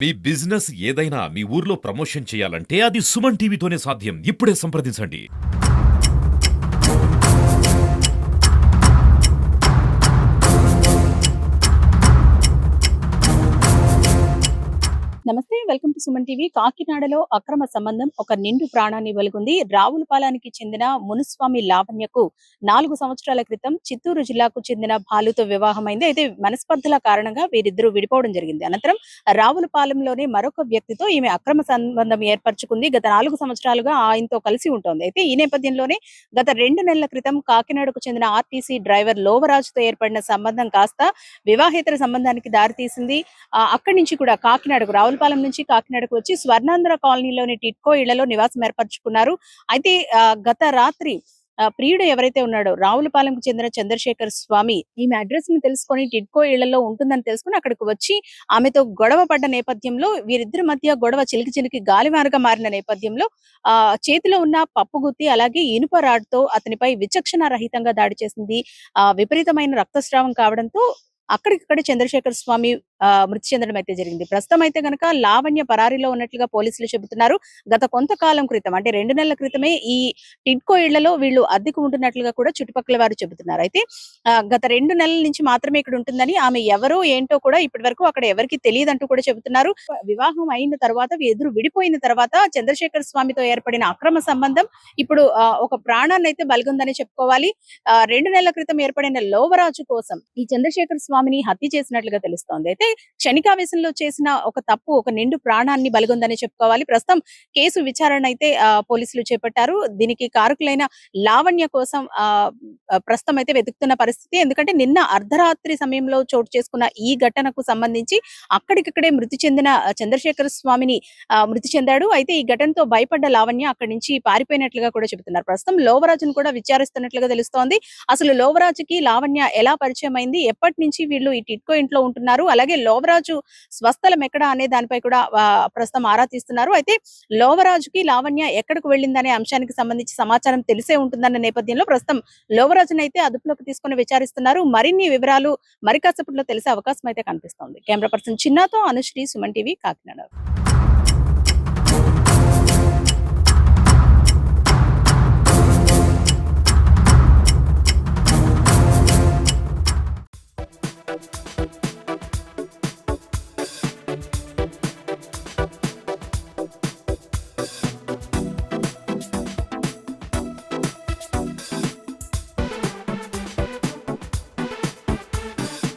మీ business ఏదైనా మీ ఊర్లో promotion చేయాలంటే అది సుమన్ టీవీతోనే సాధ్యం. ఇప్పుడే సంప్రదించండి. నమస్తే. Welcome to Suman TV. కాకినాడలో అక్రమ సంబంధం ఒక నిండు ప్రాణాన్ని వెలుగుంది. రావులపాలెనికి చెందిన మునుస్వామి లావణ్యకు 4 సంవత్సరాల క్రితం చిత్తూరు జిల్లాకు చెందిన బాలుతో వివాహమైంది. అయితే మనస్పర్ధల కారణంగా వీరిద్దరూ విడిపోవడం జరిగింది. అనంతరం రావులపాలెంలోనే మరొక వ్యక్తితో ఈమె అక్రమ సంబంధం ఏర్పరచుకుంది. గత 4 సంవత్సరాలుగా ఆయనతో కలిసి ఉంటోంది. అయితే ఈ నేపథ్యంలోనే గత 2 నెలల క్రితం కాకినాడకు చెందిన ఆర్టీసీ డ్రైవర్ లోవరాజుతో ఏర్పడిన సంబంధం కాస్త వివాహేతర సంబంధానికి దారితీసింది. అక్కడి నుంచి కూడా కాకినాడకు రావులపాలెం నుంచి కాకినాడకు వచ్చి స్వర్ణాంధ్ర కాలనీలోని టిట్కో ఇళ్లలో నివాసం ఏర్పరచుకున్నారు. అయితే గత రాత్రి ప్రియుడు ఎవరైతే ఉన్నాడో రావులపాలెంకు చెందిన చంద్రశేఖర్ స్వామి ఈమె అడ్రస్ ని తెలుసుకొని టిట్కో ఇళ్లలో ఉంటుందని తెలుసుకుని అక్కడికి వచ్చి ఆమెతో గొడవ పడ్డ నేపథ్యంలో వీరిద్దరి మధ్య గొడవ చిలికి చిలికి గాలివానగా మారిన నేపథ్యంలో చేతిలో ఉన్న పప్పు గుత్తి అలాగే ఇనుప రాడ్తో అతనిపై విచక్షణ రహితంగా దాడి చేసింది. విపరీతమైన రక్తస్రావం కావడంతో అక్కడికక్కడే చంద్రశేఖర్ స్వామి మృతి చెందడం అయితే జరిగింది. ప్రస్తుతం అయితే గనక లావణ్య పరారీలో ఉన్నట్లుగా పోలీసులు చెబుతున్నారు. గత కొంతకాలం క్రితం అంటే 2 నెలల క్రితమే ఈ టిడ్కో ఇళ్లలో వీళ్ళు అద్దెకు ఉంటున్నట్లుగా కూడా చుట్టుపక్కల వారు చెబుతున్నారు. అయితే గత 2 నెలల నుంచి మాత్రమే ఇక్కడ ఉంటుందని, ఆమె ఎవరో ఏంటో కూడా ఇప్పటి వరకు అక్కడ ఎవరికి తెలియదంటూ కూడా చెబుతున్నారు. వివాహం అయిన తర్వాత ఎదురు విడిపోయిన తర్వాత చంద్రశేఖర్ స్వామితో ఏర్పడిన అక్రమ సంబంధం ఇప్పుడు ఒక ప్రాణాన్ని అయితే బలిగొందని చెప్పుకోవాలి. 2 నెలల క్రితం ఏర్పడిన లోవరాజు కోసం ఈ చంద్రశేఖర్ స్వామిని హత్య చేసినట్లుగా తెలుస్తోంది. అయితే క్షణికావేశంలో చేసిన ఒక తప్పు ఒక నిండు ప్రాణాన్ని బలిగొందని చెప్పుకోవాలి. ప్రస్తుతం కేసు విచారణ అయితే పోలీసులు చేపట్టారు. దీనికి కారకులైన లావణ్య కోసం ప్రస్తుతం అయితే వెతుకుతున్న పరిస్థితి. ఎందుకంటే నిన్న అర్ధరాత్రి సమయంలో చోటు చేసుకున్న ఈ ఘటనకు సంబంధించి అక్కడికక్కడే మృతి చెందిన చంద్రశేఖర స్వామిని మృతి చెందాడు. అయితే ఈ ఘటనతో భయపడ్డ లావణ్య అక్కడి నుంచి పారిపోయినట్లుగా కూడా చెబుతున్నారు. ప్రస్తుతం లోవరాజును కూడా విచారిస్తున్నట్లుగా తెలుస్తోంది. అసలు లోవరాజుకి లావణ్య ఎలా పరిచయం అయింది, ఎప్పటి నుంచి వీళ్ళు ఈ టిట్కో ఇంట్లో ఉంటున్నారు, అలాగే లోవరాజు స్వస్థలం ఎక్కడ అనే దానిపై కూడా ప్రస్తుతం ఆరా తీస్తున్నారు. అయితే లోవరాజుకి లావణ్య ఎక్కడికి వెళ్ళిందనే అంశానికి సంబంధించి సమాచారం తెలిసే ఉంటుందన్న నేపథ్యంలో ప్రస్తుతం లోవరాజును అయితే అదుపులోకి తీసుకుని విచారిస్తున్నారు. మరిన్ని వివరాలు మరి కాసేపట్లో తెలిసే అవకాశం అయితే కనిపిస్తోంది. కెమెరా పర్సన్ చిన్నాతో అనుశ్రీ, సుమన్ టీవీ, కాకినాడ.